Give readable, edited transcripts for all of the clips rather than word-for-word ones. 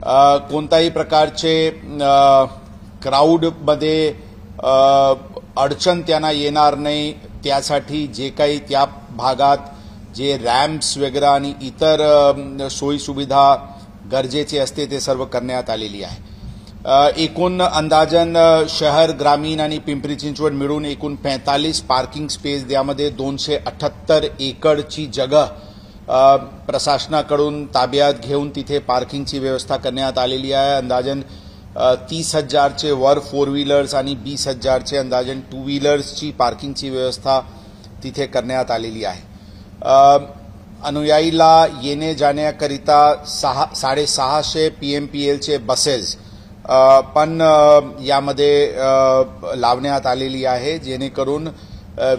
कोणत्याही प्रकारचे क्राउडमध्ये अडचण त्यांना येणार नाही त्यासाठी जे काही त्या भागात जे रॅम्प्स वगैरे आणि इतर सोयी सुविधा गरजेचे असते ते सर्व करण्यात आलेली आहे। एकूण अंदाजन शहर ग्रामीण आणि पिंपरी चिंचवड मिळून एकूण 45 पार्किंग स्पेस यामध्ये 278 एकरची जागा प्रशासनाकडून ताब्यात घेऊन तिथे पार्किंगची व्यवस्था करण्यात आलेली आहे। अंदाजन 30,000चे वर 4 व्हीलर्स आणि 20,000चे अंदाजन 2 व्हीलर्सची पार्किंगची व्यवस्था तिथे करण्यात आलेली आहे। अनुयायीला येणे जाण्याकरिता 650 PMPLचे बसेस पण यामध्ये लावण्यात आलेली आहे, जेणेकरून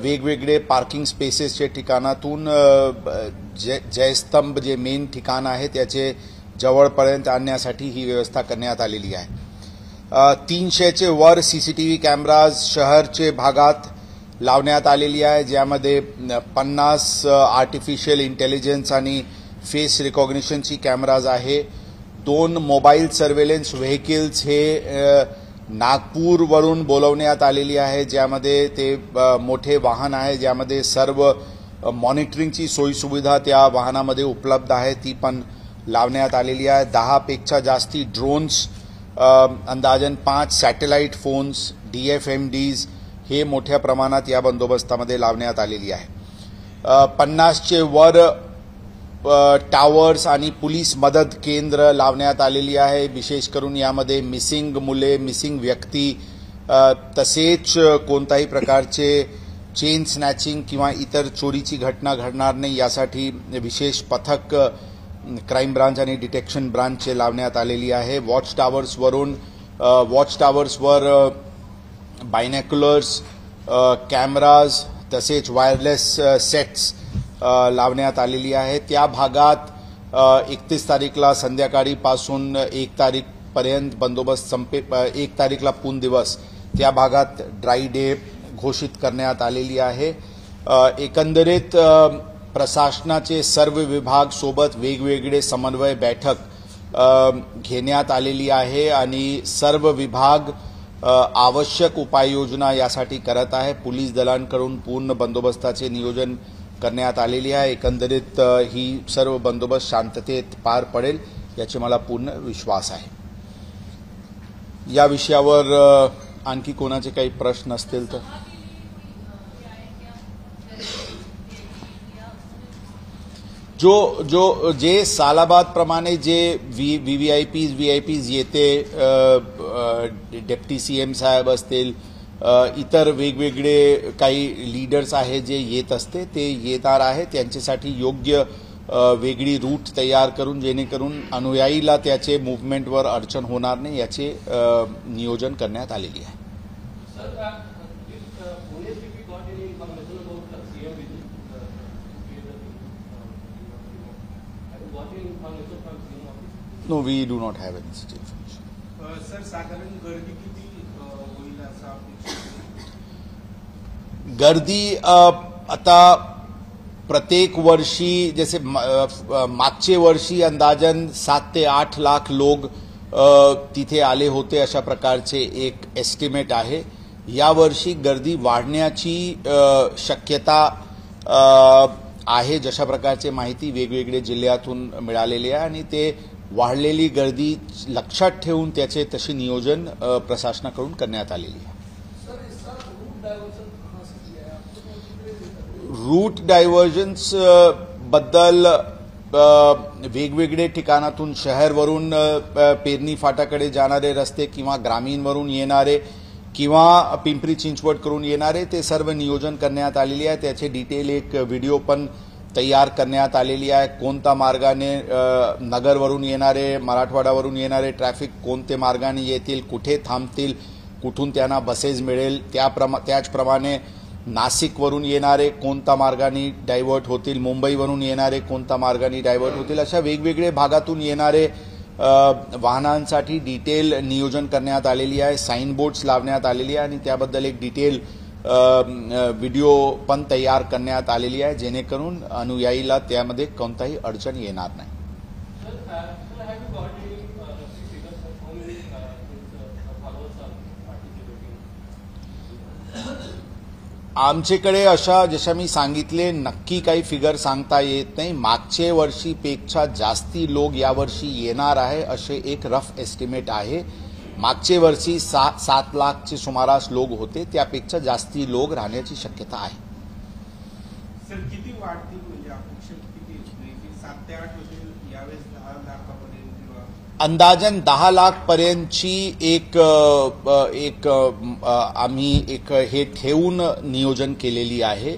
वेगवेगळे पार्किंग स्पेसेसच्या ठिकाणातून जयस्तंभ जे मेन ठिकाण आहे त्याचे जवळपर्यंत आणण्यासाठी ही व्यवस्था करण्यात आलेली आहे। 300चे वर सीसीटीव्ही कॅमेराज शहरचे भागात लावण्यात आलेली आहे, ज्यामध्ये 50 आर्टिफिशियल इंटेलिजन्स आणि फेस रिकॉग्निशनची कॅमेराज आहे। 2 मोबाईल सर्व्हेलन्स व्हेकल्स हे नागपूरवरून बोलवण्यात आलेली आहे, ज्यामध्ये ते मोठे वाहन आहे, ज्यामध्ये सर्व मॉनिटरिंगची सोयी सुविधा त्या वाहनामध्ये उपलब्ध आहे, ती पण लावण्यात आलेली आहे। 10 पेक्षा जास्ती ड्रोन्स, अंदाजन 5 सॅटेलाइट फोन्स DFMDs हे मोठ्या प्रमाणात या बंदोबस्तामध्ये लावण्यात आलेली आहे। 50चे वर टावर्स आणि पोलीस मदत केंद्र लावण्यात आलेली आहे। विशेष करून यामध्ये मिसिंग मुले, मिसिंग व्यक्ती तसेच कोणत्याही प्रकारचे चेन स्नॅचिंग किंवा इतर चोरीची घटना घडणार नाही यासाठी विशेष पथक क्राईम ब्रांच आणि डिटेक्शन ब्रांचचे लावण्यात आलेली आहे। वॉच टावर्सवर बायनॅक्युलर्स, कॅमेराज तसेच वायरलेस सेट्स लावण्यात आलेली आहे। त्या भागात 31 तारीखला संध्याकाळी पासून 1 तारीखपर्यंत बंदोबस्त 1 तारीखला पूर्ण दिवस त्या भागात ड्राई डे घोषित करण्यात आलेली आहे। एकंदरीत प्रशासनाचे सर्व विभाग सोबत वेगवेगळे समन्वय बैठक घेण्यात आलेली आहे आणि सर्व विभाग आवश्यक उपाययोजना यासाठी करत आहे। पोलीस दलांकडून पूर्ण बंदोबस्ताचे नियोजन करण्यात आलेली आहे। एकंदरीत ही सर्व बंदोबस्त शांततेत पार पडेल याची मला पूर्ण विश्वास आहे। या विषयावर आणखी कोणाचे काही प्रश्न असतील तर जे सालाबाद प्रमाणे जे VVIPs येते, डेप्टी CM साहेब असतील, इतर वेगवेगळे काही लीडर्स आहे जे येत असते ते येणार आहे, त्यांच्यासाठी योग्य वेगळी रूट तयार करून जेणेकरून अनुयायीला त्याचे मूव्हमेंटवर अडचण होणार नाही याचे नियोजन करण्यात आलेली आहे। No, we do not have any such information. Sir, साधारण गर्दी किती होईल असा गर्दी आता प्रत्येक वर्षी जसे मागचे वर्षी अंदाजन 7 ते 8 लाख लोक तिथे आले होते अशा प्रकारचे एक एस्टिमेट आहे। या वर्षी गर्दी वाढण्याची शक्यता आहे, जशा प्रकारची माहिती वेगवेगळे जिल्ह्यातून मिळालेली आहे आणि ते वाढलेली गर्दी लक्षात ठेवून त्याचे तसे नियोजन प्रशासनाकडून करण्यात आलेले आहे। रूट डायव्हर्जन्स बद्दल वेगवेगळे ठिकाणातून शहरवरून पेरणी फाटाकडे जाणारे रस्ते किंवा ग्रामीणवरून येणारे किंवा पिंपरी चिंचवड करून येणारे ते सर्व नियोजन करण्यात आलेले आहे। त्याचे डिटेल एक व्हिडिओ पण तयार करण्यात आलेली आहे। कोणत्या मार्गाने नगरवरून येणारे, मराठवाड्यावरून येणारे ट्रॅफिक कोणते मार्गाने येतील, कुठे थांबतील, कुठून त्यांना बसेस मिळेल, त्याचप्रमाणे नाशिकवरून येणारे कोणत्या मार्गाने डायव्हर्ट होतील, मुंबईवरून येणारे कोणत्या मार्गाने डायव्हर्ट होतील, अशा वेगवेगळे भागातून येणारे वाहनांसाठी डिटेल नियोजन करण्यात आलेली आहे। साइन बोर्ड्स लावण्यात आलेली आहे आणि त्याबद्दल एक डिटेल व्हिडिओ पण तयार करण्यात आलेली आहे, जेणेकरून अनुयायीला त्यामध्ये कोणताही अडचण येणार नाही। आमच्याकडे अशा जशा मी सांगितले नक्की काही फिगर सांगता येत नाही. मागच्या वर्षीपेक्षा जास्ती लोक यावर्षी येणार आहे असे एक रफ एस्टिमेट आहे. मागच्या वर्षी 7 लाखचे सुमारास लोक होते, त्यापेक्षा जास्ती लोक राहण्याची शक्यता आहे. सर किती वाढतील म्हणजे अपेक्षा किती 7 ते 8 होतील यावेळेस 10 लाखापर्यंत किंवा अंदाजन 10 लाख पर्यंतची एक आम्ही एक हे ठेवून नियोजन केलेली आहे.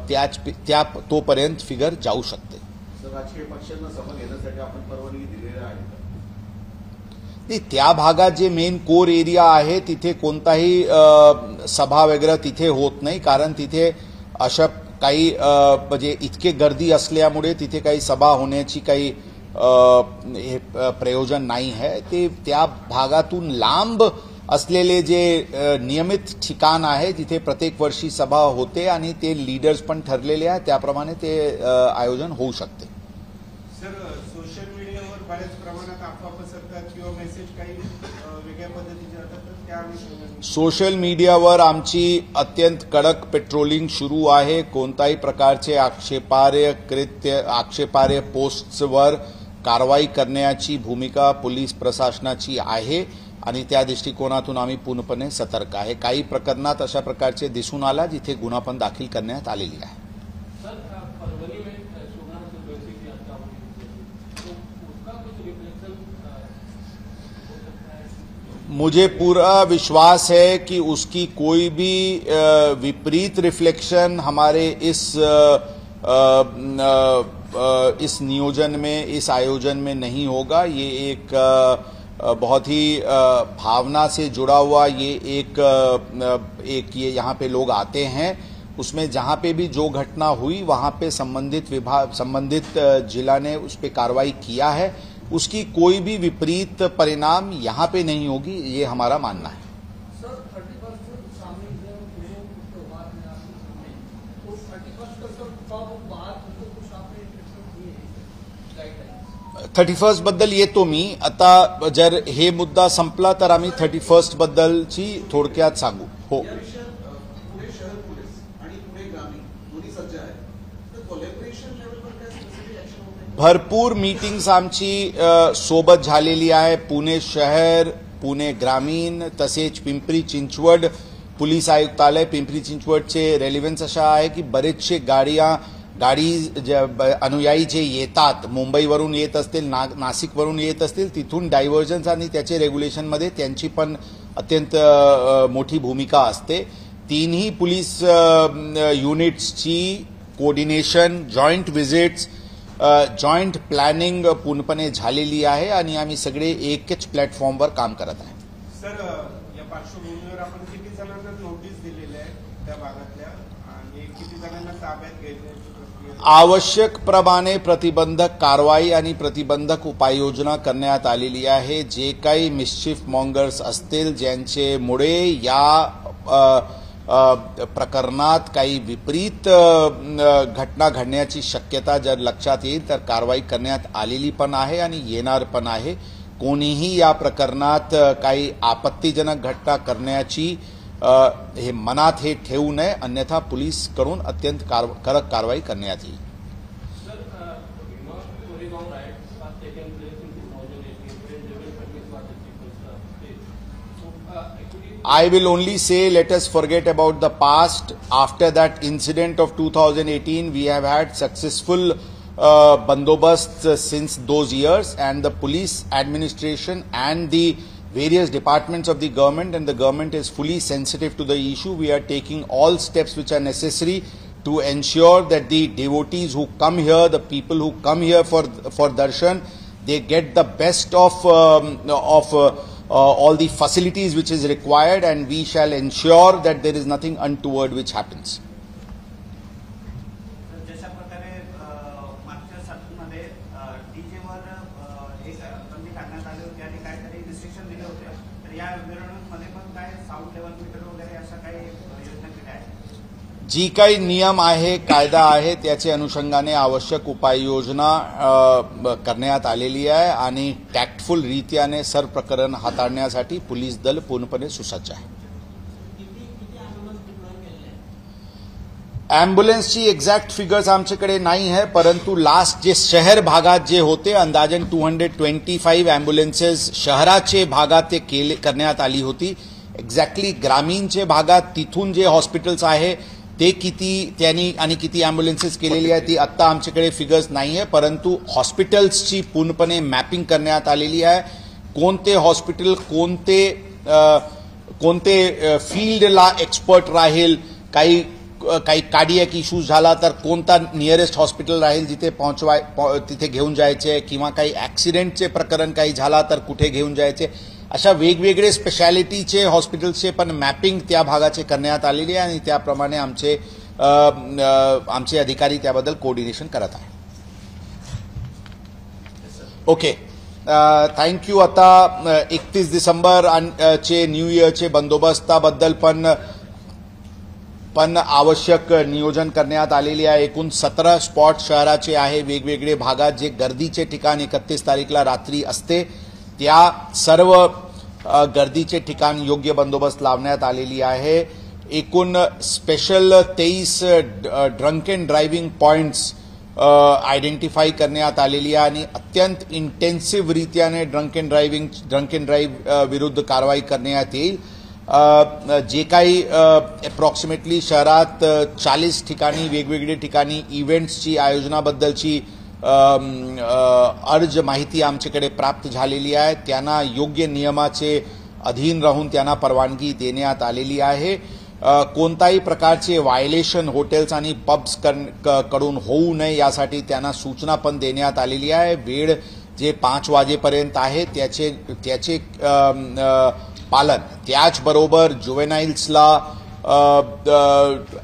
त्या तोपर्यंत फिगर जाऊ शकते. राजकीय पक्षांना सभा घेण्यासाठी आपण परवानगी दिलेली आहे का? नाही, त्या भागात जे मेन कोर एरिया आहे तिथे कोणताही सभा वगैरे तिथे होत नाही, कारण तिथे अशा काही म्हणजे इतके गर्दी असल्यामुळे तिथे काही सभा होण्याची काही हे प्रयोजन नाही आहे. ते त्या भागातून लांब असलेले जे नियमित ठिकाण आहे तिथे प्रत्येक वर्षी सभा होते आणि ते लीडर्स पण ठरलेले आहे, त्याप्रमाणे ते आयोजन होऊ शकते. सर सोशल मीडियावर बऱ्याच प्रमाणात अफवा पसरतात किंवा मेसेज काही वेगळ्या पद्धतीचे जातात, तर त्या अनुषंगाने सोशल मीडियावर आमची अत्यंत कडक पेट्रोलिंग सुरू आहे. कोणत्याही प्रकारचे आक्षेपार्ह पोस्ट्सवर कारवाई करण्याची भूमिका पोलीस प्रशासनाची आहे आणि त्या दृष्टिकोनातून आम्ही पूर्णपणे सतर्क आहे. काही प्रकरणात अशा प्रकारचे दिसून आला जिथे गुन्हा पण दाखल करण्यात आलेली आहे. मुझे पूरा विश्वास है कि उसकी कोई भी विपरीत रिफ्लेक्शन हमारे इस नियोजन में, इस आयोजन में नहीं होगा. ये एक बहुत ही भावना से जुड़ा हुआ ये ये यहाँ पे लोग आते हैं, उसमें जहाँ पे भी जो घटना हुई वहाँ पे संबंधित जिला ने उस पर कार्रवाई किया है. उसकी कोई भी विपरीत परिणाम यहाँ पे नहीं होगी, ये हमारा मानना है. सर 31 सामने त्योहार में आपके सामने तो 31 का सर कब बात कुछ आपने 31 बद्दल येतो मी. आता जर हे मुद्दा संपला तर आम्ही 31 बद्दलची थोडक्यात सांगू. हो, पुणे शहर पोलीस आणि पुणे ग्रामीण दोन्ही सज्ज आहे, तर कोलॅबोरेशन लेवलवर काय स्पेसिफिक ऍक्शन होत आहे? भरपूर मीटिंग्स आमची सोबत झालेली आहे. पुणे शहर, पुणे ग्रामीण तसेच पिंपरी चिंचवड पोलीस आयुक्तालय. पिंपरी चिंचवडचे रेलिव्हन्स अशा आहे की बरेचसे गाडी अनुयायी जे येतात, मुंबईवरून येत असतील, नाशिकवरून येत असतील, तिथून डायव्हर्जन्स आणि त्याचे रेग्युलेशनमध्ये त्यांची पण अत्यंत मोठी भूमिका असते. तीनही पोलीस युनिट्सची coordination, joint visits, joint planning पूर्णपणे झालेली आहे आणि आम्ही सगळे एकच प्लॅटफॉर्मवर काम करत आहे. सर या पार्श्वभूमीवर आपण किती जणांना नोटीस दिलेली आहे त्या भागातल्या आणि किती जणांना ताब्यात घ्यायची प्रक्रिया? आवश्यक प्रमाणे प्रतिबंधक कारवाई आणि प्रतिबंधक उपाययोजना करण्यात आलेली आहे. जे काही मिस्चिफ मॉंगर्स असतील, ज्यांच्यामुळे या प्रकरणात काही विपरीत घटना घडण्याची शक्यता जर लक्षात येईल तर कारवाई करण्यात आलेली पण आहे आणि येणार पण आहे. कोणीही या प्रकरणात काही आपत्तीजनक घटना करण्याची हे मनात हे ठेवू नये, अन्यथा पोलीस कडून अत्यंत कडक कारवाई करण्यात येईल. I will only say let us forget about the past. After that incident of 2018, we have had successful bandobast since those years, and the police administration and the various departments of the government is fully sensitive to the issue. We are taking all steps which are necessary to ensure that the devotees who come here, the people who come here for darshan, they get the best of all the facilities which is required, and we shall ensure that there is nothing untoward which happens. जशा प्रकारे मागच्या सत्रामध्ये डीजेवर एक बंदी घालण्यात आली होती आणि काहीतरी रिस्ट्रिक्शन दिले होते, तर या विरोधामध्ये पण काय साऊंड लेवल मीटर वगैरे अशा काही योजना केल्या आहेत? जी काही नियम आहे, कायदा आहे, त्याच्या अनुषंगाने आवश्यक उपाययोजना करण्यात आलेली आहे आणि टॅक्टफुल रीत्याने सर्व प्रकरण हाताळण्यासाठी पोलीस दल पूर्णपणे सुसज्ज आहे. ॲम्ब्युलन्सची एक्झॅक्ट फिगर्स आमच्याकडे नाही आहे, परंतु लास्ट जे शहर भागात जे होते अंदाजन 225 ॲम्ब्युलन्सेस शहराचे भागात ते करण्यात आली होती. एक्झॅक्टली ग्रामीणचे भागात तिथून जे हॉस्पिटल्स आहे ते किती त्यांनी आणि किती ॲम्ब्युलन्सेस केलेली आहे ती आत्ता आमच्याकडे फिगर्स नाही आहे, परंतु हॉस्पिटल्सची पूर्णपणे मॅपिंग करण्यात आलेली आहे. कोणते हॉस्पिटल कोणते फील्डला एक्सपर्ट राहील, काही कार्डियक इश्यूज झाला तर कोणता नियरेस्ट हॉस्पिटल राहील जिथे तिथे घेऊन जायचे, किंवा काही ॲक्सिडेंटचे प्रकरण काही झाला तर कुठे घेऊन जायचे, अशा वेगवेगळे स्पेशालिटीचे हॉस्पिटल्सचे पण मॅपिंग त्या भागाचे करण्यात आलेली आहे आणि त्याप्रमाणे आमचे अधिकारी त्याबद्दल कोऑर्डिनेशन करत आहे. Okay, thank you. आता 31 डिसेंबर चे न्यू इयरचे बंदोबस्ताबद्दल पण आवश्यक नियोजन करण्यात आलेले आहे. एकूण 17 स्पॉट शहराचे आहे वेगवेगळे भागात जे गर्दीचे ठिकाण 31 तारीखला रात्री असते. त्या सर्व गर्दीचे ठिकाण योग्य बंदोबस्त लावण्यात आलेली आहे. एकूण special 23 drunk and driving points identify करण्यात आलेली आहे आणि अत्यंत इंटेन्सिव्ह रीत्याने ड्रंक अँड ड्राईव्ह विरुद्ध कारवाई करण्यात येईल. जे काही अप्रॉक्सिमेटली शहरात 40 ठिकाणी वेगवेगळे ठिकाणी इव्हेंट्सची आयोजनाबद्दलची अर्ज माहिती आमच्याकडे प्राप्त झालेली आहे. त्यांना योग्य नियमाचे अधीन राहून त्यांना परवानगी देण्यात आलेली आहे. कोणताही प्रकारचे व्हायलेशन हॉटेल्स आणि पब्स कडून होऊ नये यासाठी त्यांना सूचना पण देण्यात आलेली आहे. वेळ जे 5 वाजेपर्यंत आहे त्याचे पालन, त्याचबरोबर जुवेनाइल्सला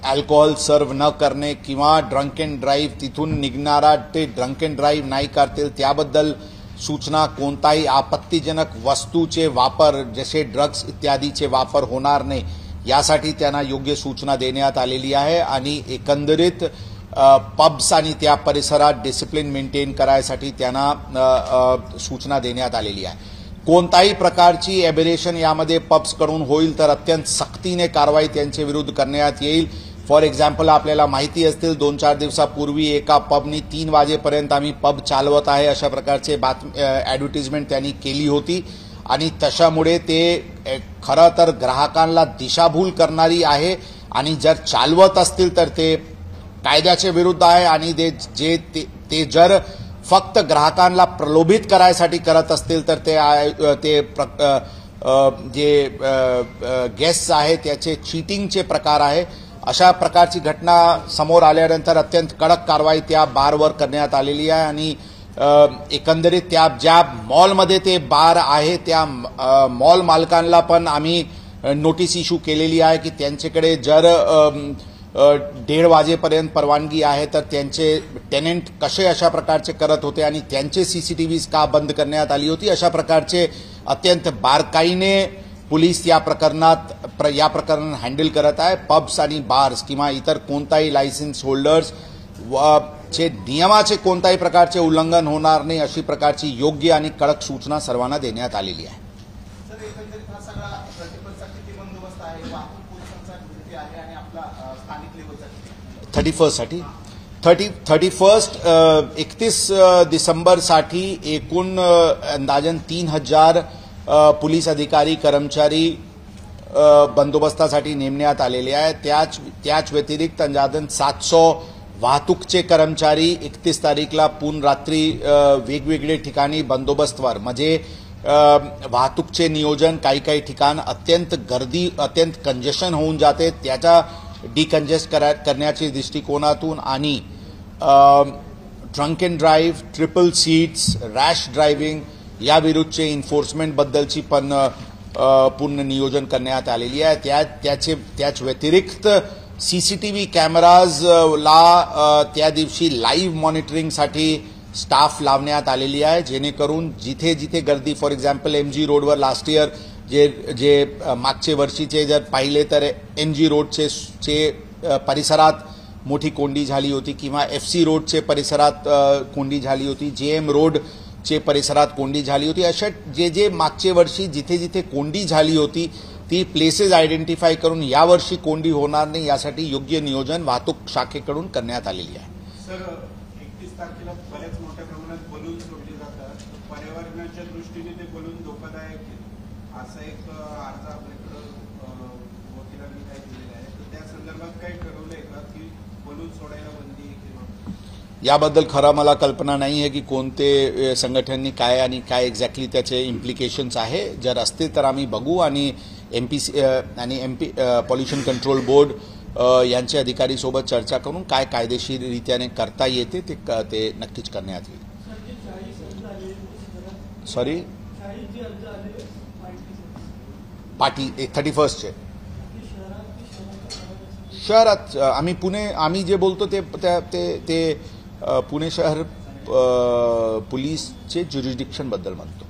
अल्कोहोल सर्व न करणे किंवा ड्रंक अँड ड्राईव्ह तिथून निघणारा ते ड्रंक अँड ड्राईव्ह नाही करतील त्याबद्दल सूचना. कोणताही आपत्तीजनक वस्तूचे वापर जसे ड्रग्स इत्यादीचे वापर होणार नाही यासाठी त्यांना योग्य सूचना देण्यात आलेली आहे. आणि एकंदरीत पब्स आणि त्या परिसरात डिसिप्लिन मेंटेन करायसाठी त्यांना सूचना देण्यात आलेली आहे. कोणताही प्रकारची एबेरेशन यामध्ये पब्सकडून होईल तर अत्यंत सक्तीने कारवाई त्यांच्या विरुद्ध करण्यात येईल. फॉर एक्झाम्पल, आपल्याला माहिती असतील 2-4 दिवसापूर्वी एका पबनी 3 वाजेपर्यंत आम्ही पब चालवत आहे अशा प्रकारचे ॲडव्हर्टिजमेंट त्यांनी केली होती आणि तशामुळे ते खरं तर ग्राहकांना दिशाभूल करणारी आहे आणि जर चालवत असतील तर ते कायद्याच्या विरुद्ध आहे आणि ते जर फक्त ग्राहकांना प्रलोभित करायसाठी करत असतील तर ते जे गेस्ट आहे त्याचे चीटिंगचे प्रकार आहे. अशा प्रकारची घटना समोर आल्यानंतर अत्यंत कडक कारवाई त्या बारवर करण्यात आलेली आहे आणि एकंदरीत त्या ज्या मॉलमध्ये ते बार आहे त्या मॉल मालकांना पण आम्ही नोटीस इश्यू केलेली आहे की त्यांच्याकडे जर 1:30 वाजेपर्यंत परवानगी आहे तर त्यांचे टेनेंट कसे अशा प्रकारचे करत होते आणि त्यांचे सीसीटीव्हीज का बंद करण्यात आली होती. अशा प्रकारचे अत्यंत बारकाईने पोलीस या प्रकरण हँडल करत आहे. पब्स आणि बार्स किंवा इतर कोणताही लायसन्स होल्डर्स चे नियमाचे कोणत्याही प्रकारचे उल्लंघन होणार नाही अशी प्रकारची योग्य आणि कडक सूचना सर्वांना देण्यात आलेली आहे. सर, एकंदरीत हा सगळा 31चा किती बंदोबस्त आहे, वाहतूक पोलिसांचा किती आहे आणि आपला स्थानिक लेवलचा 31 साठी 31 डिसेंबरसाठी एकूण अंदाजन 3000 पोलीस अधिकारी कर्मचारी बंदोबस्तासाठी नेमण्यात आलेले आहेत. त्याच व्यतिरिक्त अंदाजन 700 वाहतूकचे कर्मचारी 31 तारीखला पूर्ण रात्री वेगवेगळे ठिकाणी बंदोबस्तवर म्हणजे वाहतूकचे नियोजन काही ठिकाण अत्यंत कंजेशन होऊन जाते त्याचा डिकंजेस्ट करण्याच्या दृष्टिकोनातून आणि drunk and drive, triple seats, rash driving या विरुद्धचे एन्फोर्समेंट बद्दलची पण पूर्ण नियोजन करण्यात आलेली आहे. त्याच व्यतिरिक्त सीसीटीव्ही कॅमेराजला त्या दिवशी लाईव्ह मॉनिटरिंगसाठी स्टाफ लावण्यात आलेली आहे जेणेकरून जिथे गर्दी फॉर एक्झाम्पल MG रोडवर लास्ट इयर जे मागचे वर्षीचे जर पाहिले तर MG रोडचे परिसरात मोठी कोंडी झाली होती किंवा FC रोडचे परिसरात कोंडी झाली होती, JM रोडचे परिसरात कोंडी झाली होती. अशा जे मागचे वर्षी जिथे कोंडी झाली होती ती प्लेसेस आयडेंटिफाय करून यावर्षी कोंडी होणार नाही यासाठी योग्य नियोजन वाहतूक शाखेकडून करण्यात आलेली आहे. सर 31 तारखेला बऱ्याच मोठ्या प्रमाणात बलून सोडले जातात. पर्यावरणाच्या दृष्टीने ते बलून धोकादायक आहे असा एक अर्ज आपल्याकडं वकिलांनी काय दिलेला आहे. तर त्या संदर्भात काही ठरवलंय का की बलून सोडायला बंदी किंवा याबद्दल खरं मला कल्पना नाही आहे की कोणते संघटनांनी काय आणि काय एक्झॅक्टली त्याचे इम्प्लिकेशन्स आहे. जर असतील तर आम्ही बघू आणि MPC आणि पॉल्युशन कंट्रोल बोर्ड यांचे अधिकारी सोबत चर्चा करून काय कायदेशीररित्याने करता येते ते नक्कीच करण्यात येईल. सॉरी पाटी 31चे शहरात आम्ही जे बोलतो ते पुणे शहर पोलीसचे ज्युरिडिक्शन बद्दल म्हणतो.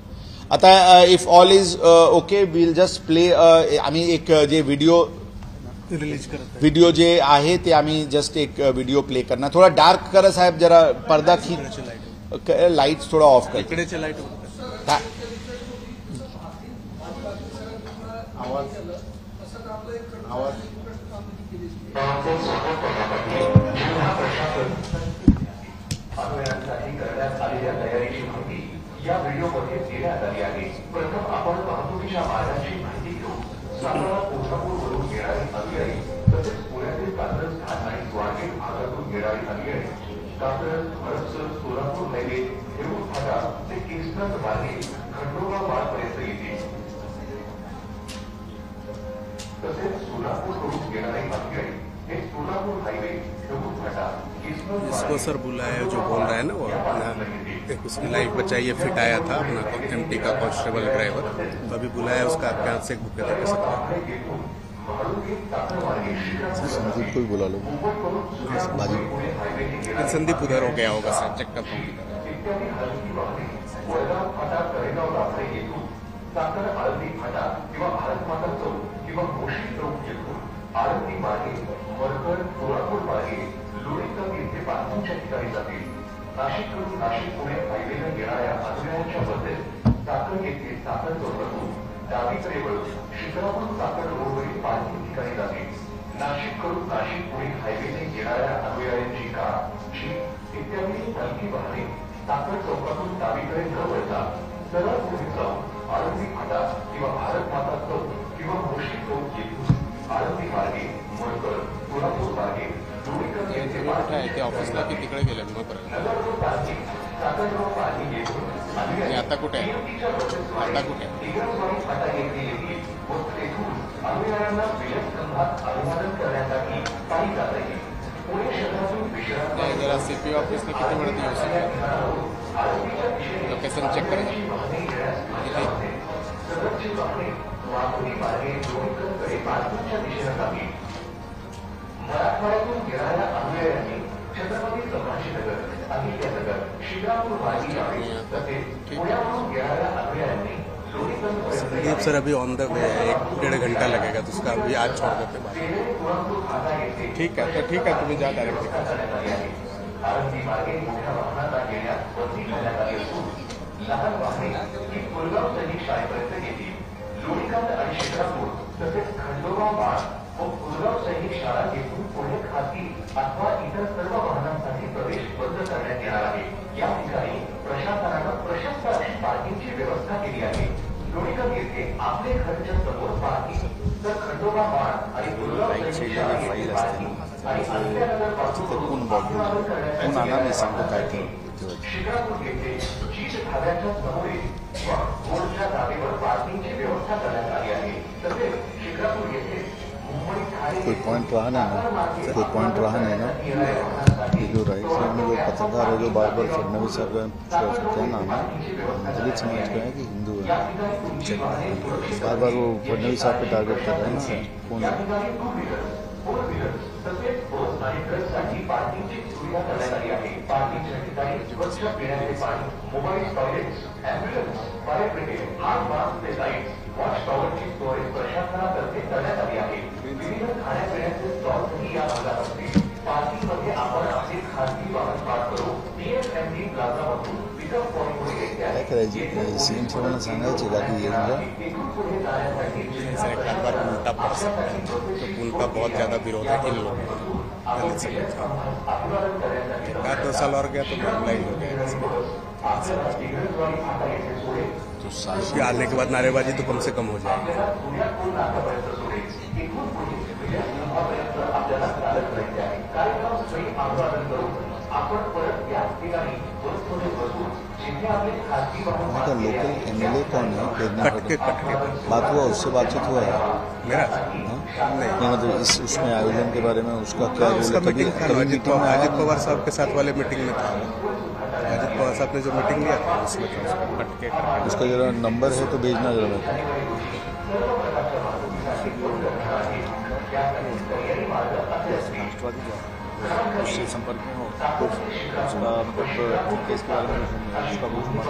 आता if all is okay will just play आम्ही एक जे व्हिडिओ जे आहे ते आम्ही जस्ट एक व्हिडिओ प्ले करणार. थोडा डार्क करा साहेब, जरा पडदा लाईट थोडा ऑफ कर. इकडेचे लाईट अनुयायांसाठी करण्यात आलेल्या तयारीची माहिती या व्हिडिओमध्ये देण्यात आली आहे. प्रथम आपण वाहतुकीच्या मार्गाची माहिती घेऊ. सातारा कोल्हापूरवरून येणारी अनुयायी तसेच पुण्यातील कात्रज घाट आणि स्वारगेट भागातून येणारी अनुयायी कात्रज हडपसर सोलापूर हायवे हेरूर फाटा ते किसनर मार्गे खंडोबा मार्गपर्यंत येतील. तसेच सोलापूरकडून येणारी अनुयायी हे सोलापूर हाईवे हेरूर फाटा जिसको सर बुलाया जो बोल रहा है ना वो अपना उसकी लाइफ बचाइए फिट आया था अपना MT का कांस्टेबल ड्राइवर, तो अभी बुलाया उसका आपके हाथ से एक बुके दे सकते संदीप को भी बुला लो. हैं. संदीप उधर हो गया होगा सर, चेक करता हूँ. आळंदी मार्गे मरकड सोलापूर मार्गे लोणीकर येथे पार्किंगच्या ठिकाणी जातील. नाशिककडून नाशिक पुणे हायवेला येणाऱ्या अनुयायांच्या बसेस चाकण येथे चाकण चौकातून डावीकडे वळून शिक्रापूर चाकण रोडवरील पार्किंग ठिकाणी जातील. नाशिककडून नाशिक पुणे हायवेने येणाऱ्या अनुयायांची कार, जीप इत्यादी हलकी वाहने चाकण चौकातून डावीकडे न वळता सरळ पुढे जाऊन आळंदी फाटा किंवा भारत माता चौक किंवा मुळशी चौक येथून आळंदी मार्गे मरकड सोलापूर मार्गे ते ऑफिसला की तिकडे गेले मग आणि आता कुठे आहे? आता कुठे जरा CP ऑफिसला किती वेळात येऊ शकतो? लोकेशन चेक करायचं. मराठवाड्यातून येणाऱ्या अनुयायांनी छत्रपती संभाजीनगर, अहिल्यानगर, शिक्रापूर मार्गे तसेच पुण्यावरून येणाऱ्या अनुयायांनी संदीप सर अभी ऑन द वे है, 1-1.5 घंटा लगेगा तो उसका अभी आज छोड़ देते हैं. ठीक है तो ठीक है, तुम्ही जा डायरेक्ट. आळंदी मार्गे मोठ्या वाहनांना येण्यास बंदी करण्यात आली असून लहान वाहने ही कोलगाव सैनिक शाळेपर्यंत येतील. लोणीकांत आणि शिक्रापूर तसेच खंडोबा मार्ग व कोलगाव सैनिक शाळा येथून पुणे खाती अथवा इतर सर्व वाहनांसाठी प्रवेश बंद करण्यात येणार आहे. या ठिकाणी प्रशासनानं प्रशस्त अशी पार्किंगची व्यवस्था केली आहे. लोणीकांत येथे आपले घरच्या समोर पार्किंग, तर खंडोबा मार्ग आणि कोलगाव सैनिक शाळा येथे पार्किंग आणि अहिल्यानगर पासून शिक्रापूर येथे चीज धाब्याच्या समोरील रोडच्या जागेवर पार्किंगची व्यवस्था करण्यात आली आहे. तसेच शिक्रापूर येथे कोई पॉइंट रहा नहीं ना ये जो राइट साइड में जो पत्रकार है जो बार बार फडणवीस साहब का क्या नाम है दलित समाज का है कि हिंदू है, बार बार वो फडणवीस साहब पे टारगेट कर रहे हैं ना. कौन है? तसेच बस आणि ट्रकसाठी पार्किंगची सुविधा करण्यात आली आहे. पार्किंगच्या ठिकाणी स्वच्छ पिण्याचे पाणी, mobile toilets, ambulance, fire brigade, आग मास्कचे लाईट्स, वॉच टॉवरची सोय प्रशासनातर्फे करण्यात आली आहे. विविध खाण्यापिण्याचे स्टॉल्सही या भागात असतील. पार्किंगमध्ये आपण आपले खासगी वाहन पार्क करून PSMT प्लाझामधून पिकअप पॉईंटवर येथे करायची सीएम साहेबांना सांगायचे का की येऊन जा. सर एक बार उल्टा पड़ सकता है तो पुल का बहुत ज़्यादा विरोध है इन लोगों का. दलित समाज का 2 साल और गया तो ब्लाइंड हो गया. तो उसके आने के बाद नारेबाजी तो कम से कम हो जाएगी. लोकल एमएलए कौन है कटके बात हुआ, उससे बातचीत हुआ है मेरा नहीं मतलब उसमें आयोजन के बारे में उसका क्या रोल उसका है? मीटिंग था अजित पवार साहब के साथ वाले मीटिंग में था. अजित पवार साहब ने जो मीटिंग लिया था उसमें था. उसको कटके उसका जरा नंबर है तो भेजना जरा मेरे को. उससे संपर्क में हो तो उसका मतलब केस के बारे में उसका कुछ मत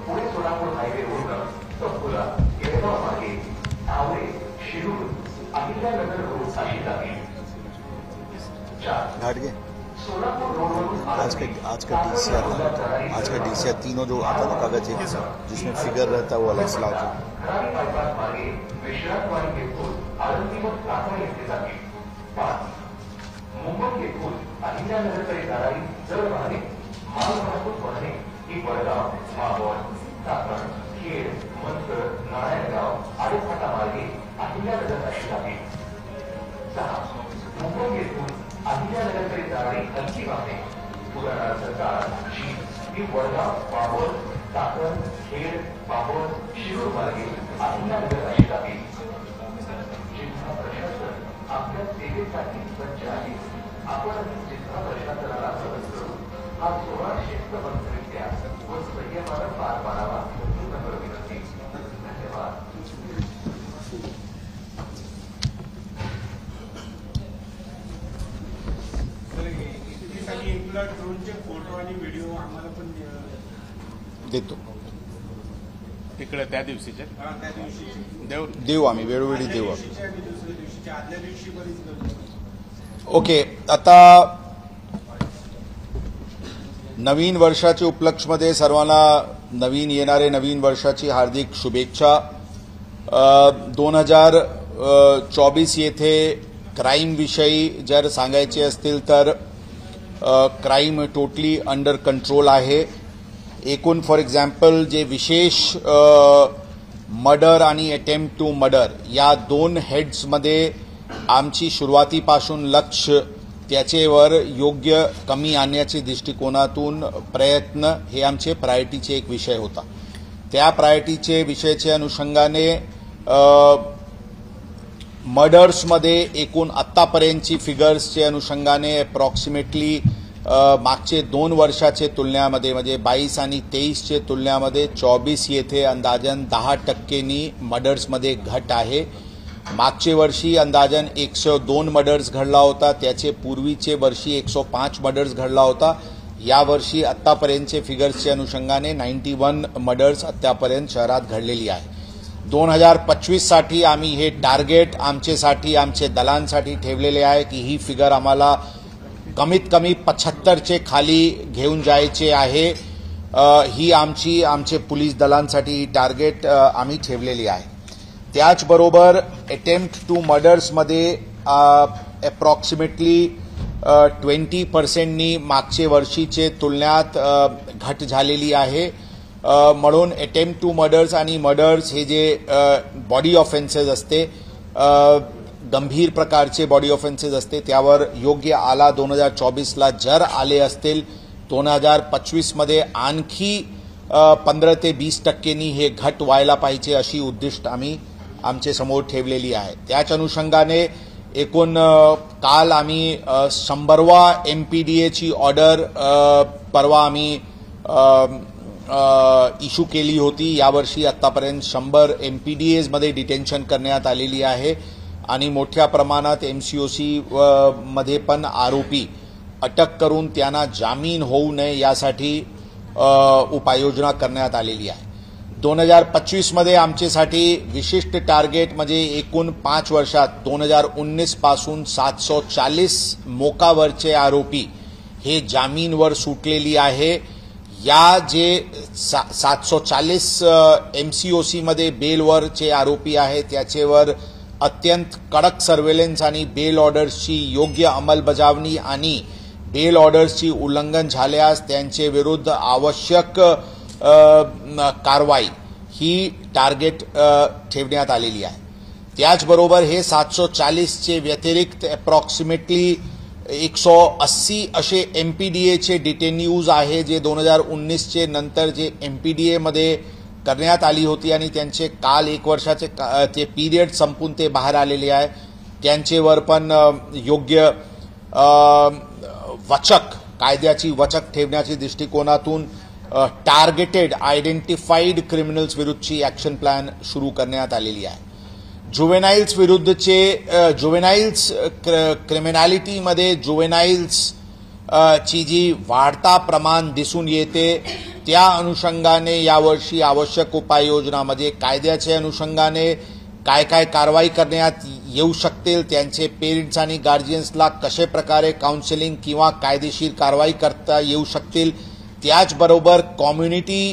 पुणे सोलापूर हायवे रोडनं संकुला येळगाव मार्गे धावरे शिरूर अहिल्यानगर रोड अशी जागी. घाट गए सोलापूर रोडवरून आज का डीसीआर तीनों जो आता था कागज एक जिसमें फिगर रहता है वो अलग से लाता. खराडी बायपास मार्गे विश्रांतवाडी येथून आळंदी व काटोल येथे जागी. 5 मुंबई येथून अहिल्यानगरकडे जाणारी जड वाहने माल वाहतूक वाहने ही वडगाव मावळ चाकण खेड मंचर नारायणगाव आडेफाटा मार्गे अहिल्यानगर अशी जागी. 6 मुंबई येथून अहिल्यानगरकडे जाणारी हलकी वाहने पुराणाचं काळ ही वडगाव मावळ चाकण खेड मावळ शिरूर मार्गे अहिल्यानगर अशी जागी. जिल्हा प्रशासन आपल्या सेवेसाठी सज्ज आहे. आपणही जिल्हा प्रशासनाला मदत करू हा सोहळा शिस्तबद्धरित्या व संयमानं पार पाडावा ही नम्र विनंती. धन्यवाद. ड्रोनचे फोटो आणि व्हिडिओ आम्हाला पण देतो तिकडे त्या दिवशीचे त्या दिवशीचे देऊ आम्ही वेळोवेळी देऊ. आणि दुसऱ्या दिवशीच्या आदल्या दिवशी बरीच गर्दी होती. ओके, आता नवीन वर्षाच्या उपलक्षमध्ये सर्वांना नवीन वर्षाची हार्दिक शुभेच्छा. 2024 येथे क्राईम विषयी जर सांगायचे असतील तर क्राईम टोटली अंडर कंट्रोल आहे. एकूण फॉर एक्झाम्पल जे विशेष मर्डर आणि अटेम्प्ट टू मर्डर या 2 हेड्समध्ये आमची सुरुवातीपासून लक्ष त्याचेवर योग्य कमी आणण्याच्या दृष्टिकोनातून प्रयत्न हे आमचे प्रायोरिटीचे एक विषय होता. त्या प्रायोरिटीचे विषयाच्या अनुषंगाने मर्डर्समध्ये एकूण आत्तापर्यंतची फिगर्सच्या अनुषंगाने अप्रॉक्सिमेटली मागचे 2 वर्षाचे तुलनेमध्ये म्हणजे 22 आणि 23चे तुलनेमध्ये 24 येथे अंदाजन 10% मर्डर्समध्ये घट आहे. मागचे वर्षी अंदाजन 102 मर्डर्स घडला होता, त्याचे पूर्वीचे वर्षी 105 मर्डर्स घडला होता. या वर्षी आत्तापर्यंतचे फिगर्सच्या अनुषंगाने 91 मर्डर्स आत्तापर्यंत शहरात घडलेली आहे. 2025 साठी आम्ही हे टार्गेट आमचेसाठी आमचे दलांसाठी ठेवलेले आहे की ही फिगर आम्हाला कमीत कमी 75चे खाली घेऊन जायचे आहे. ही आमचे पोलीस दलांसाठी ही टार्गेट आम्ही ठेवलेली आहे. त्याचबरोबर अटेम्प्ट टू मर्डर्समध्ये अप्रॉक्सिमेटली 20% मागचे वर्षीचे तुलनेत घट झालेली आहे. म्हणून अटेम्प्ट टू मर्डर्स आणि मर्डर्स हे जे बॉडी ऑफेन्सेस असते, गंभीर प्रकारचे बॉडी ऑफेन्सेस असते, त्यावर योग्य आला 2024ला जर आले असतील 2025मध्ये आणखी 15 ते 20% हे घट व्हायला पाहिजे अशी उद्दिष्ट आम्ही आमचे समोर ठेवलेली आहे. त्याच अनुषंगाने एकूण काल आम्ही 100वा MPDAची ऑर्डर परवा आम्ही इश्यू केली होती. यावर्षी आतापर्यंत 100 MPDAs मध्ये डिटेन्शन करण्यात आलेली आहे. आणि मोठ्या प्रमाणात MCOC मध्ये पण आरोपी अटक करून त्यांना जामीन होऊ नये यासाठी उपाययोजना करण्यात आलेली आहे. 2025 मध्ये आमच्यासाठी विशिष्ट टार्गेट म्हणजे एकूण 5 वर्षात 2019 पासून 740 मोकावरचे आरोपी हे जामीनवर सुटलेली आहे. या जे 740 MCOC मध्ये बेलवरचे आरोपी आहेत त्याच्यावर अत्यंत कडक सर्व्हेलन्स आणि बेल ऑर्डर्सची योग्य अंमलबजावणी आणि बेल ऑर्डर्सची उल्लंघन झाल्यास त्यांचे विरुद्ध आवश्यक कारवाई ही टार्गेट ठेवण्यात आलेली आहे. त्याचबरोबर हे 740चे व्यतिरिक्त अप्रॉक्सिमेटली 180 असे MPDAचे डिटेन्यूज आहे जे 2019चे नंतर जे MPDA मध्ये करण्यात आली होती आणि त्यांचे काल 1 वर्षाचे ते पिरियड संपून ते बाहेर आलेले आहे. त्यांच्यावर पण योग्य वचक कायद्याची वचक ठेवण्याच्या दृष्टिकोनातून टार्गेटेड आयडेंटिफाईड क्रिमिनल्स विरुद्धची ॲक्शन प्लॅन सुरू करण्यात आलेली आहे. जुवेनाइल्स विरुद्धचे जुवेनाइल्स क्रिमिनॅलिटीमध्ये जुवेनाइल्स ची जी वाढता प्रमाण दिसून येते त्या अनुषंगाने यावर्षी आवश्यक उपाययोजनामध्ये कायद्याच्या अनुषंगाने काय काय कारवाई करण्यात येऊ शकतील, त्यांचे पेरेंट्स आणि गार्जियन्सला कशा प्रकारे काउन्सिलिंग किंवा कायदेशीर कारवाई करता येऊ शकतील, त्याचबरोबर कम्युनिटी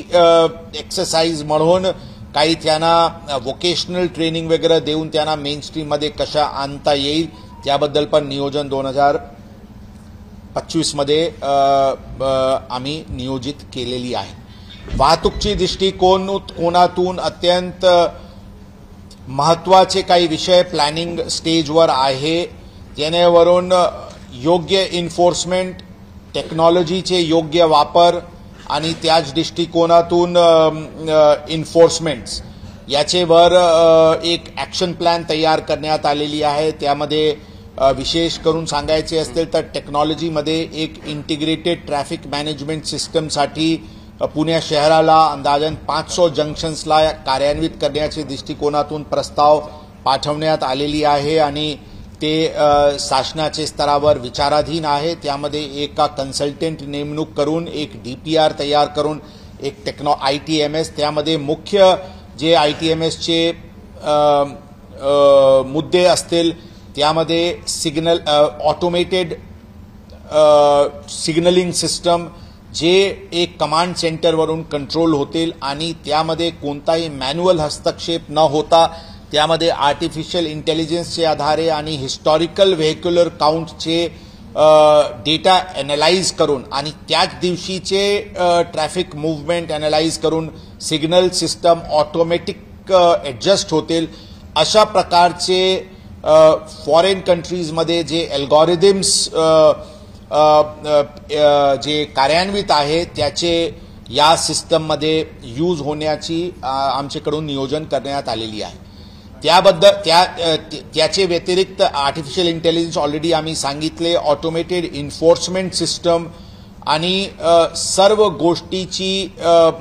एक्सरसाइज म्हणून काही त्यांना वोकेशनल ट्रेनिंग वगैरे देऊन त्यांना मेनस्ट्रीममध्ये कशा आणता येईल त्याबद्दल पण नियोजन 2025 मध्ये आम्ही नियोजित केलेली आहे. वाहतूकची दृष्टिकोनातून अत्यंत महत्त्वाचे काही विषय प्लॅनिंग स्टेजवर आहे. जेणेवरून योग्य एन्फोर्समेंट, टेक्नॉलॉजीचे योग्य वापर आणि त्याच दृष्टिकोनातून एन्फोर्समेंट्स याचेवर एक ॲक्शन प्लॅन तयार करण्यात आलेली आहे. त्यामध्ये विशेष करून सांगायचे असतील तर टेक्नॉलॉजीमध्ये एक इंटिग्रेटेड ट्रॅफिक मॅनेजमेंट सिस्टमसाठी पुणे शहराला अंदाजन 500 जंक्शन्सला कार्यान्वित करण्याच्या दृष्टिकोनातून प्रस्ताव पाठवण्यात आलेली आहे आणि ते शासनाच्या स्तरावर विचाराधीन आहे. त्यामध्ये एका कन्सल्टंट नेमणूक करून एक DPR तयार करून एक ITMS त्यामध्ये मुख्य जे ITMSचे मुद्दे असतील त्यामध्ये ऑटोमेटेड सिग्नलिंग सिस्टम जे एक कमांड सेंटरवरून कंट्रोल होतील आणि त्यामध्ये कोणताही मॅन्युअल हस्तक्षेप न होता त्यामध्ये आर्टिफिशियल इंटेलिजन्सचे आधारे आणि हिस्टॉरिकल व्हेक्युलर काउंटचे डेटा ॲनालाइज करून आणि त्याच दिवशीचे ट्रॅफिक मूव्हमेंट ॲनालाइज करून सिग्नल सिस्टम ऑटोमॅटिक ॲडजस्ट होतील. अशा प्रकारचे फॉरेन कंट्रीजमध्ये जे अल्गोरिदम्स जे कार्यान्वित आहे त्याचे या सिस्टममध्ये यूज होण्याची आमच्याकडून नियोजन करण्यात आलेली आहे. त्याचे व्यतिरिक्त आर्टिफिशियल इंटेलिजन्स ऑलरेडी आम्ही सांगितले, ऑटोमेटेड एन्फोर्समेंट सिस्टम आणि सर्व गोष्टीची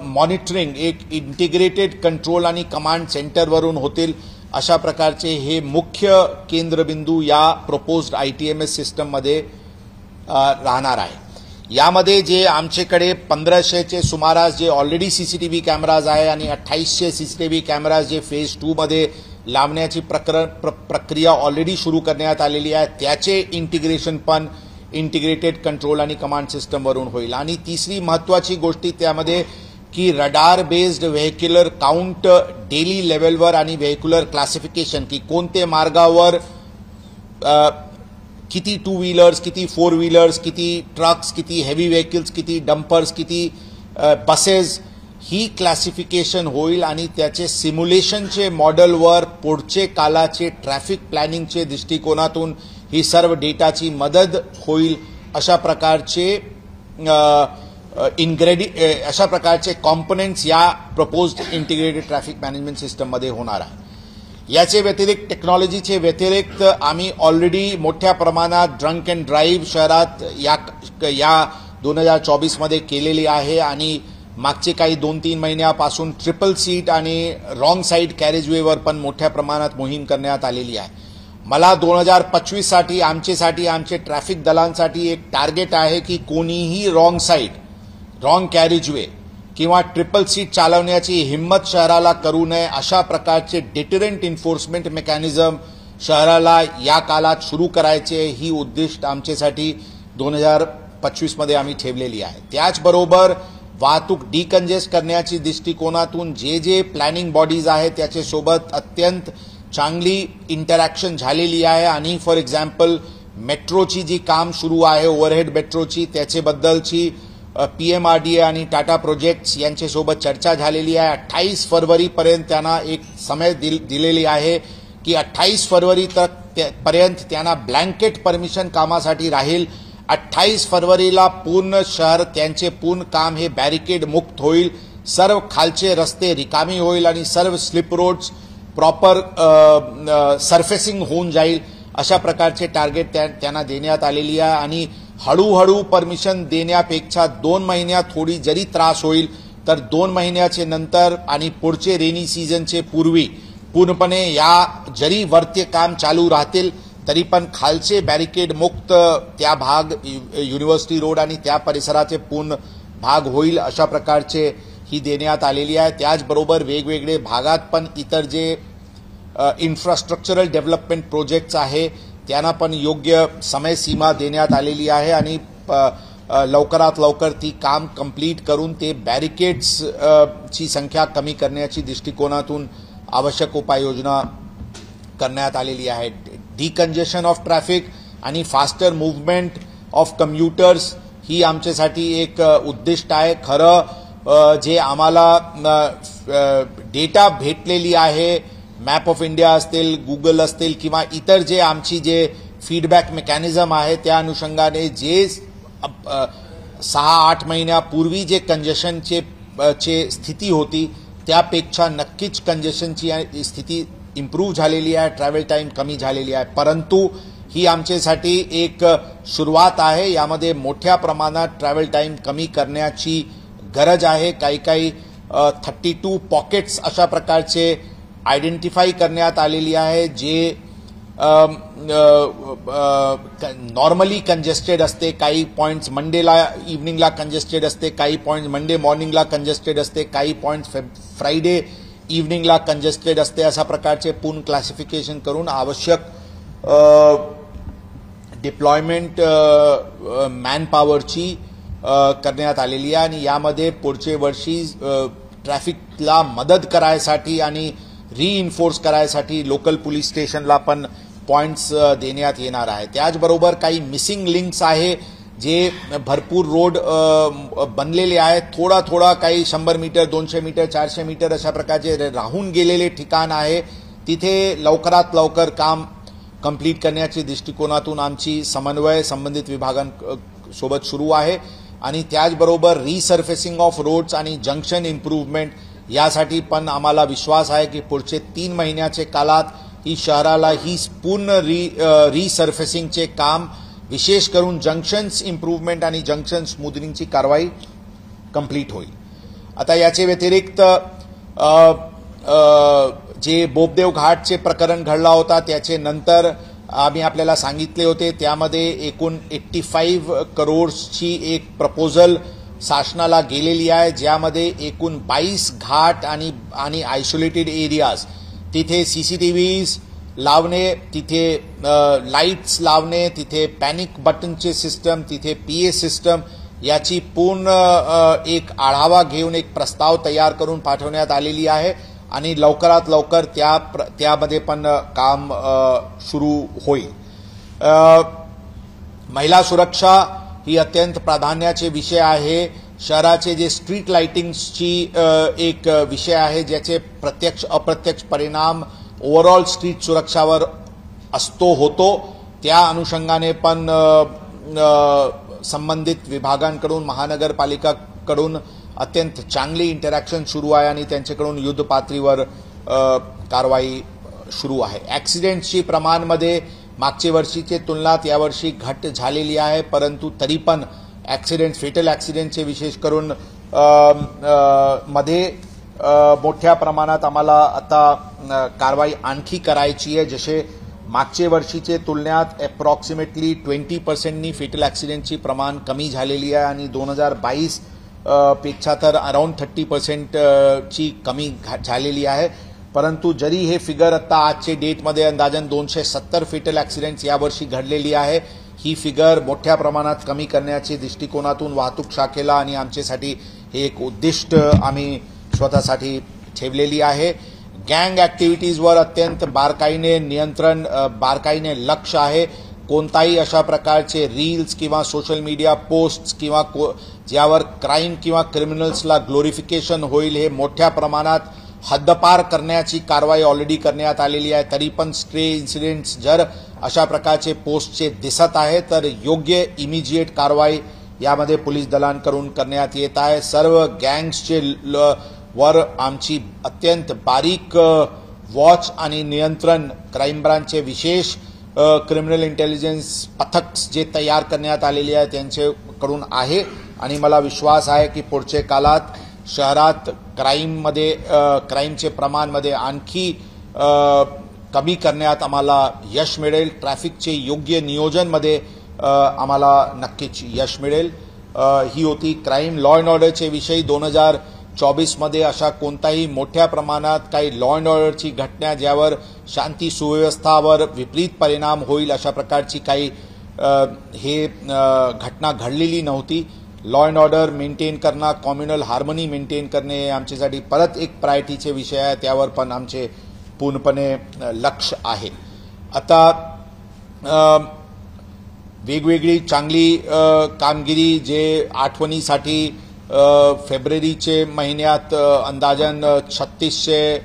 मॉनिटरिंग एक इंटिग्रेटेड कंट्रोल आणि कमांड सेंटरवरून होतील. अशा प्रकारचे हे मुख्य केंद्रबिंदू या प्रपोज्ड ITMS सिस्टममध्ये राहणार आहे. यामध्ये जे आमच्याकडे 1500चे सुमारास जे ऑलरेडी CCTV कॅमेराज आहे आणि 2800 CCTV कॅमेराज जे फेज 2 मध्ये लावण्याची प्रक्रिया ऑलरेडी सुरू करण्यात आलेली आहे. त्याचे इंटिग्रेशन पण इंटिग्रेटेड कंट्रोल आणि कमांड सिस्टमवरून होईल. आणि तिसरी महत्त्वाची गोष्टी त्यामध्ये की रडार बेस्ड व्हेक्युलर काउंट डेली लेवलवर आणि व्हेक्युलर क्लासिफिकेशन की कोणते मार्गावर किती 2 व्हीलर्स, किती 4 व्हीलर्स, किती ट्रक्स, किती हेवी व्हेकल्स, किती डंपर्स, किती बसेस ही क्लासिफिकेशन होईल आणि त्याचे सिम्युलेशनचे मॉडेलवर पुढचे कालाचे ट्रॅफिक प्लॅनिंगचे दृष्टिकोनातून ही सर्व डेटाची मदत होईल. अशा प्रकारचे कॉम्पोनेंट्स या प्रपोज्ड इंटिग्रेटेड ट्रॅफिक मॅनेजमेंट सिस्टममध्ये होणार आहे. याचे व्यतिरिक्त टेक्नॉलॉजीचे व्यतिरिक्त आम्ही ऑलरेडी मोठ्या प्रमाणात ड्रंक अँड ड्राईव्ह शहरात या 2024 मध्ये केलेली आहे आणि मागचे काही 2-3 महिन्यापासून ट्रिपल सीट आणि रॉंग साईड कॅरेजवेवर पण मोठ्या प्रमाणात मोहीम करण्यात आलेली आहे. मला 2025 साठी आमचे ट्रॅफिक दलांसाठी एक टार्गेट आहे की कोणीही रॉंग साईड, रॉंग कॅरेजवे किंवा ट्रिपल सीट चालवण्याची हिम्मत शहराला करू नये, अशा प्रकारचे डिटरंट एन्फोर्समेंट मेकॅनिझम शहराला या काळात सुरू करायचे, ही उद्दिष्ट आमच्यासाठी 2025 मध्ये आम्ही ठेवलेली आहे. त्याचबरोबर वाहतूक डिकंजेस्ट करण्याची दृष्टिकोनातून जे प्लॅनिंग बॉडीज आहेत त्याच्यासोबत अत्यंत चांगली इंटरॅक्शन झालेली आहे आणि फॉर एक्झाम्पल मेट्रोची जी काम सुरू आहे, ओव्हरहेड मेट्रोची, त्याच्याबद्दलची PMRDA आणि टाटा प्रोजेक्ट्स यांच्यासोबत चर्चा झालेली आहे. 28 फरवरीपर्यंत त्यांना एक समय दिलेली आहे की 28 फरवरी पर्यंत त्यांना ब्लँकेट परमिशन कामासाठी राहील. 28 फरवरीला पूर्ण शहर त्यांचे पूर्ण काम हे बॅरिकेड मुक्त होईल, सर्व खालचे रस्ते रिकामी होईल आणि सर्व स्लिप रोड्स प्रॉपर सरफेसिंग होऊन जाईल, अशा प्रकारचे टार्गेट त्यांना देण्यात आलेली आहे. आणि हळूहळू परमिशन देण्यापेक्षा 2 महिन्यात थोडी जरी त्रास होईल तर 2 महिन्याचे नंतर आणि पुढचे रेनी सीझनचे पूर्वी पूर्णपणे या जरी वरती काम चालू राहतील तरी पण खालचे बॅरिकेड मुक्त त्या भाग युनिव्हर्सिटी रोड आणि त्या परिसराचे पूर्ण भाग होईल, अशा प्रकारचे ही देण्यात आलेली आहे. त्याचबरोबर वेगवेगळे भागात पण इतर जे इन्फ्रास्ट्रक्चरल डेव्हलपमेंट प्रोजेक्ट्स आहे त्यांना पण योग्य समयसीमा देण्यात आलेली आहे आणि लवकरात लवकर ती काम कंप्लीट करून ते बॅरिकेड्स ची संख्या कमी करण्याची दृष्टिकोनातून आवश्यक उपाययोजना करण्यात आलेली आहे. डिकंजेशन ऑफ ट्रॅफिक आणि फास्टर मूव्हमेंट ऑफ कम्युटर्स ही आमच्यासाठी एक उद्दिष्ट आहे. खरं जे आम्हाला डेटा भेटलेली आहे, मॅप ऑफ इंडिया असतील, गुगल असतील किंवा इतर जे आमची जे फीडबॅक मेकॅनिझम आहे त्या अनुषंगाने जे 6-8 महिन्यापूर्वी जे कंजेशनचे स्थिती होती त्यापेक्षा नक्कीच कंजेशनची स्थिती इम्प्रूव्ह झालेली आहे, ट्रॅव्हल टाइम कमी झालेली आहे. परंतु ही आमच्यासाठी एक सुरुवात आहे. यामध्ये मोठ्या प्रमाणात ट्रॅव्हल टाइम कमी करण्याची गरज आहे. काही 32 पॉकेट्स अशा प्रकारचे आयडेंटिफाई करण्यात आलेली आहे जे नॉर्मली कंजेस्टेड असते. काही पॉइंट्स मंडेला इव्हनिंगला कंजेस्टेड असते, काही पॉइंट्स मंडे मॉर्निंगला कंजेस्टेड असते, काही पॉइंट्स फ्रायडे इव्हनिंगला कंजेस्टेड असते. अशा प्रकारचे पूर्ण क्लासिफिकेशन करून आवश्यक डिप्लॉयमेंट मॅनपॉवरची करण्यात आलेली आहे आणि यामध्ये पुढचे वर्षी ट्रॅफिकला मदत करायसाठी आणि रिइन्फोर्स करायसाठी लोकल पोलीस स्टेशनला पण पॉइंट्स देण्यात येणार आहे. त्याचबरोबर काही मिसिंग लिंक्स आहे जे भरपूर रोड बनलेले आहेत, थोडा काही 100 मीटर, 200 मीटर, 400 मीटर अशा प्रकारचे राहून गेलेले ठिकाण आहे. तिथे लवकरात लवकर काम कंप्लीट करण्याच्या दृष्टिकोनातून आमची समन्वय संबंधित विभागांसोबत सुरू आहे आणि त्याचबरोबर रिसर्फेसिंग ऑफ रोड्स आणि जंक्शन इम्प्रूव्हमेंट यासाठी पण आम्हाला विश्वास आहे की पुढचे 3 महिन्याचे काळात ही शहराला ही पूर्ण रिसर्फेसिंगचे काम, विशेष करून जंक्शन्स इम्प्रूव्हमेंट आणि जंक्शन स्मूथनिंगची कारवाई कंप्लीट होईल. आता याचे व्यतिरिक्त जे बोबदेव घाटचे प्रकरण घडला होता त्याचे नंतर आम्ही आपल्याला सांगितले होते, त्यामध्ये एकूण 85 करोडची एक प्रपोजल शासनाला गेलेली आहे, ज्यामध्ये एकूण 22 घाट आणि आयसोलेटेड एरियाज तिथे CCTVs लावणे, तिथे लाईट्स लावणे, तिथे पॅनिक बटनचे सिस्टम, तिथे PA सिस्टम याची पूर्ण एक आढावा घेऊन एक प्रस्ताव तयार करून पाठवण्यात आलेली आहे आणि लवकरात लवकर त्यामध्ये पण काम सुरू होईल. महिला सुरक्षा ही अत्यंत प्राधान्याचे विषय आहे. शहराचे जे स्ट्रीट लाइटिंग्सची एक विषय आहे ज्याचे प्रत्यक्ष अप्रत्यक्ष परिणाम ओव्हरऑल स्ट्रीट सुरक्षावर होतो. त्या अनुषंगाने पण संबंधित विभागांकडून, महानगरपालिकाकडून अत्यंत चांगली इंटरॅक्शन सुरू आहे आणि त्यांच्याकडून युद्ध पातळीवर कारवाई सुरू आहे. ॲक्सिडेंट्सची प्रमाणमध्ये मागच्या वर्षीच्या तुलनात यावर्षी घट झालेली आहे, परंतु तरी पण फेटल ॲक्सिडेंटचे विशेष करून मध्ये मोठ्या प्रमाणात आम्हाला आता कारवाई आणखी करायची आहे. जसे मागचे वर्षीचे तुलनेत अप्रॉक्सिमेटली 20% फेटल ॲक्सिडेंटची प्रमाण कमी झालेली आहे आणि 2022 पेक्षा तर अराउंड 30% ची कमी झालेली आहे. परंतु जरी हे फिगर आता आजचे डेटमध्ये अंदाजन 270 फेटल ॲक्सिडेंट्स यावर्षी घडलेली आहे, ही फिगर मोठ्या प्रमाणात कमी करण्याच्या दृष्टिकोनातून वाहतूक शाखेला आणि आमच्यासाठी हे एक उद्दिष्ट आम्ही स्वतःसाठी ठेवलेली आहे. गँग ॲक्टिव्हिटीजवर अत्यंत बारकाईने नियंत्रण, बारकाईने लक्ष आहे. कोणताही अशा प्रकारचे रील्स किंवा सोशल मीडिया पोस्ट्स किंवा ज्यावर क्राईम किंवा क्रिमिनल्सला ग्लोरिफिकेशन होईल हे मोठ्या प्रमाणात हद्दपार करण्याची कारवाई ऑलरेडी करण्यात आलेली आहे. तरी पण स्ट्रे इन्सिडेंट्स जर अशा प्रकारचे पोस्टचे दिसत आहे तर योग्य इमिजिएट कारवाई यामध्ये पोलीस दलांकडून करण्यात येत आहे. सर्व गँग्सचे वर आमची अत्यंत बारीक वॉच आणि नियंत्रण क्राईम ब्रांचचे विशेष क्रिमिनल इंटेलिजन्स पथक जे तयार करण्यात आलेले आहे त्यांच्याकडून आहे आणि मला विश्वास आहे की पुढच्या काळात शहरात क्राईमचे प्रमाणमध्ये आणखी कमी करण्यात आम्हाला यश मिळेल. ट्रॅफिकचे योग्य नियोजनमध्ये आम्हाला नक्कीच यश मिळेल. ही होती क्राईम लॉ अँड ऑर्डरचे विषयी. 2024मध्ये अशा कोणताही मोठ्या प्रमाणात काही लॉ अँड ऑर्डरची घटना ज्यावर शांती सुव्यवस्थावर विपरीत परिणाम होईल अशा प्रकारची काही घटना घडलेली नव्हती. लॉ अँड ऑर्डर मेंटेन करणं, कॉम्युनल हार्मनी मेंटेन करणे हे आमच्यासाठी परत एक प्रायोरिटीचे विषय आहे. त्यावर पण आमचे पूर्णपणे लक्ष आहे. आता वेगवेगळी चांगली कामगिरी जे आठवणीसाठी फेब्रुवारीचे महिन्यात अंदाजन 3600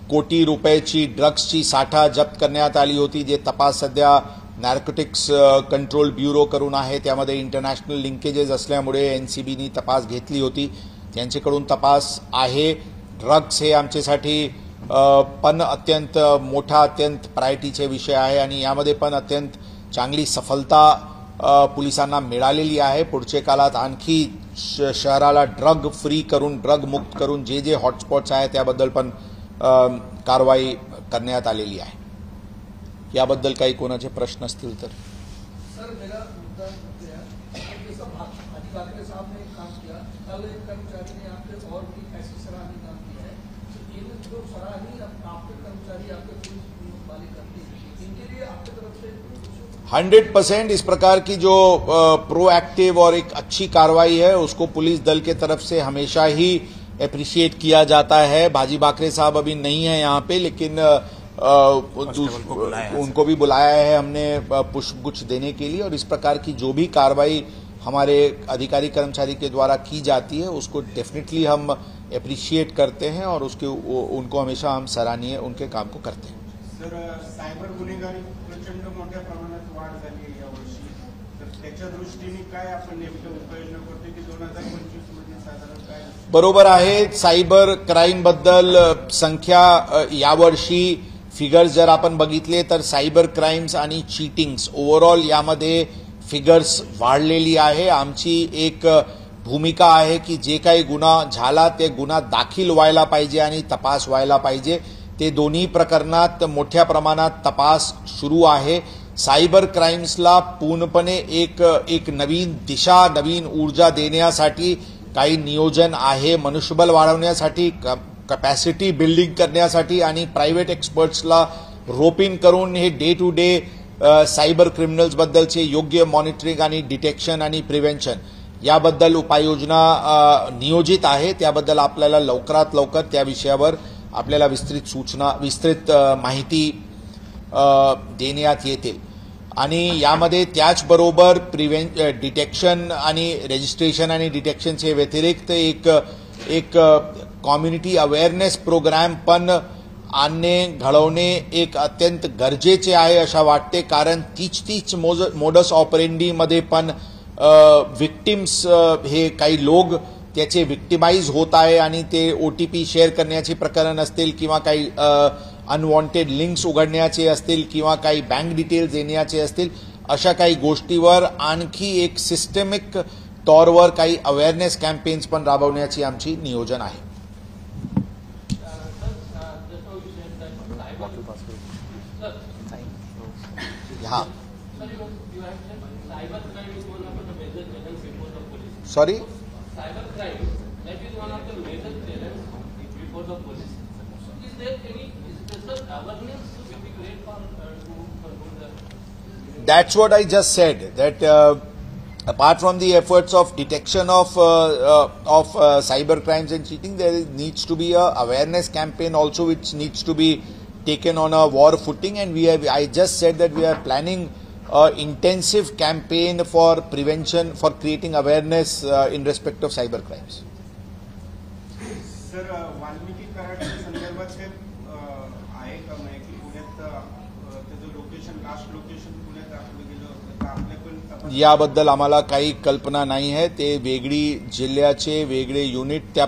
कोटी रुपयाची ड्रग्सची साठा जप्त करण्यात आली होती. जे तपास सध्या नार्कोटिक्स कंट्रोल ब्युरो करून आहे. त्यामध्ये इंटरनॅशनल लिंकेजेस असल्यामुळे एनसीबीनी तपास घेतली होती, त्यांच्याकडून तपास आहे. ड्रग्स हे आमच्यासाठी पण अत्यंत मोठा, अत्यंत प्रायोरिटीचे विषय आहे आणि यामध्ये पण अत्यंत चांगली सफलता पोलिसांना मिळालेली आहे. पुढच्या काळात आणखी शहराला ड्रग फ्री करून, ड्रग मुक्त करून जे हॉटस्पॉट्स आहेत त्याबद्दल पण कारवाई करण्यात आलेली आहे. याबद्दल काही कोणाचे प्रश्न असतील तर. सर मेरा मुद्दा जैसा भाजी बाकरे साहब ने काम किया, कल एक कर्मचारी ने आपके और भी ऐसी सराहनीय काम किया है. तो इन जो सराहनीय आपके कर्मचारी, आपके पुलिस वाले करते हैं, इनके लिए आपकी तरफ से 100% इस प्रकार की जो प्रोएक्टिव और एक अच्छी कार्रवाई है उसको पुलिस दल के तरफ से हमेशा ही अप्रिशिएट किया जाता है. भाजी बाकरे साहब अभी नहीं है यहाँ पे, लेकिन उनको भी बुलाया है हमने पुष्पगुच्छ देने के लिए. और इस प्रकार की जो भी कार्रवाई हमारे अधिकारी कर्मचारी के द्वारा की जाती है उसको डेफिनेटली हम अप्रिशिएट करते हैं और उनको हमेशा हम सराहनीय उनके काम को करते हैं. सर, सायबर गुन्हेगारी प्रचंड मोठ्या प्रमाणात वाढ झाली आहे यावर्षी. तर त्याच्या दृष्टीने काय आपण नेमकं उपाययोजना करतो की 2025 मध्ये साधारण काय? बरोबर आहे. सायबर क्राईम बद्दल संख्या यावर्षी फिगर्स जर आपण बघितले तर सायबर क्राईम्स आणि चीटिंग्स ओव्हरऑल यामध्ये फिगर्स वाढलेली आहे. आमची एक भूमिका आहे की जे काही गुन्हा झाला ते गुन्हा दाखल व्हायला पाहिजे आणि तपास व्हायला पाहिजे. ते दोन्ही प्रकरणात मोठ्या प्रमाणात तपास सुरू आहे. सायबर क्राईम्सला पूर्णपणे एक नवीन दिशा, नवीन ऊर्जा देण्यासाठी काही नियोजन आहे. मनुष्यबळ वाढवण्यासाठी, कॅपॅसिटी बिल्डिंग करण्यासाठी आणि प्रायव्हेट एक्सपर्ट्सला रोप इन करून हे day to day cyber criminals बद्दलचे योग्य मॉनिटरिंग आणि डिटेक्शन आणि प्रिव्हेन्शन याबद्दल उपाययोजना नियोजित आहे. त्याबद्दल आपल्याला लवकरात लवकर त्या विषयावर आपल्याला विस्तृत माहिती देण्यात येतील. आणि यामध्ये त्याचबरोबर डिटेक्शन आणि रजिस्ट्रेशन आणि डिटेक्शनचे व्यतिरिक्त एक कम्युनिटी अवेअरनेस प्रोग्राम पण आणणे, घडवणे एक अत्यंत गरजेचे आहे अशा वाटते. कारण तीच मोडस ऑपरेंडीमध्ये पण विक्टिम्स हे काही लोक त्याचे विक्टिमाइज होत आहे आणि ते OTP शेअर करण्याचे प्रकरण असतील किंवा काही अनवॉन्टेड लिंक्स उघडण्याचे असतील किंवा काही बँक डिटेल्स देण्याचे असतील, अशा काही गोष्टीवर आणखी एक सिस्टमिक तौरवर काही अवेअरनेस कॅम्पेन्स पण राबवण्याची आमची नियोजन आहे. Sorry? Cyber crime, that is one of the major challenges before the police. Is there any special awareness to be great for the? That's what I just said, that apart from the efforts of detection of cyber crimes and cheating, there needs to be a awareness campaign also, which needs to be taken on a war footing, and I just said that we are planning intensive campaign for prevention, for creating awareness in respect of cyber crimes. Sir Valmiki कराडच्या संदर्भात हे आहे का माहिती पुण्यात त्याचं location last location पुण्यात दाखवलं गेलं होतं तर आपल्या पण तपास याबद्दल आम्हाला काही कल्पना नाही आहे. ते वेगळी जिल्ह्याचे वेगळे युनिट त्या